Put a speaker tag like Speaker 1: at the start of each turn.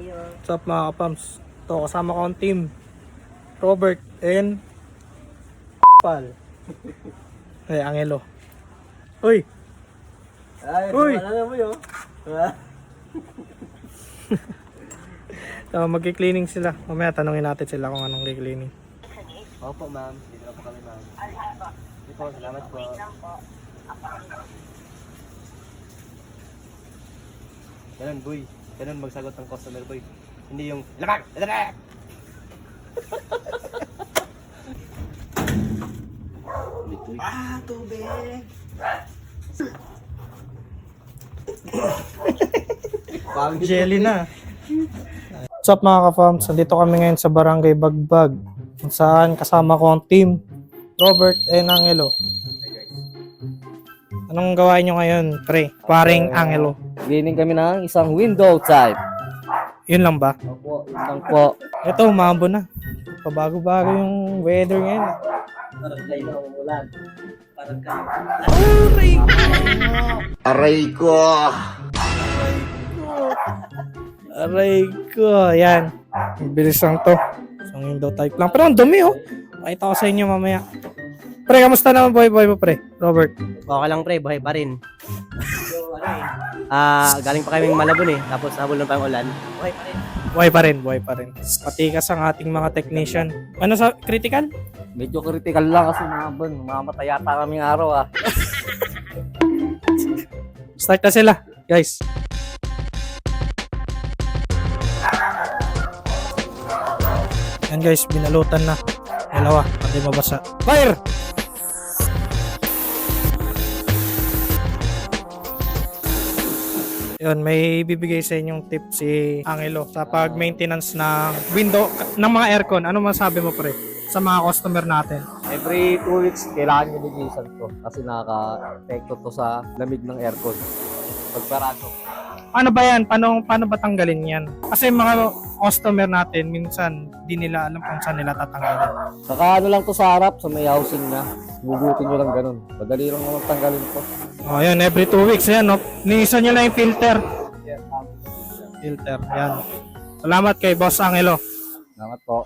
Speaker 1: What's up mga kapams? Ito, kasama ko ang team. Robert and Pal. Ay, Angelo. Uy! Uy!
Speaker 2: Ano mo yun?
Speaker 1: So, magki-cleaning sila. Mamaya tanungin natin sila kung anong cleaning.
Speaker 2: Opo ma'am, dito na po kami ma'am. Dito po, salamat po. Ganun boy, ganun magsagot ng customer boy. Hindi yung labag! Labag! Tubig!
Speaker 1: Jelly na. What's up mga ka-farms? Nandito kami ngayon sa Barangay Bagbag. Kung saan kasama ko ang team, Robert and Angelo. Anong gawain nyo ngayon, pre? Paring Angelo.
Speaker 2: Cleaning kami ng isang window type.
Speaker 1: Yun lang ba?
Speaker 2: Opo, isang po.
Speaker 1: Ito, umabo na. Pabago-bago yung weather ngayon.
Speaker 2: Parang kayo na umulan. Parang kayo.
Speaker 1: Aray ko! Aray ko! Ayan. Bilis lang to. Isang window type lang. Pero ang dumi oh. Pakita ko sa inyo mamaya. Pre, kamusta naman buhay mo pre? Robert?
Speaker 2: Okay lang pre, buhay pa rin. So, galing pa kaming Malabon eh. Tapos habol na pa yung ulan. Buhay pa rin.
Speaker 1: Buhay pa rin. Patikas ang ating mga technician. Ano sa critical?
Speaker 2: Medyo critical lang kasi mamatay yata kaming araw ah.
Speaker 1: Start na sila, guys. Yan guys, binalutan na. Dalawa, pati mabasa. Fire! Yun, may bibigay sa inyong tip si Angelo sa pag-maintenance ng window, ng mga aircon. Ano masabi mo pre sa mga customer natin?
Speaker 2: Every 2 weeks, kailangan yung linisan to kasi nakaka-epekto to sa lamig ng aircon. Pagparado.
Speaker 1: Ano ba yan? Paano ba tanggalin yan? Kasi mga customer natin, minsan di nila alam kung saan nila tatanggalin.
Speaker 2: Saka ano lang to sa harap, sa may housing na. Bubutin nyo lang ganun. Madali lang naman tanggalin to.
Speaker 1: O yan, every 2 weeks yan. No? Nilisan nyo lang yung filter. Filter, yan. Salamat kay Boss Angelo.
Speaker 2: Salamat po.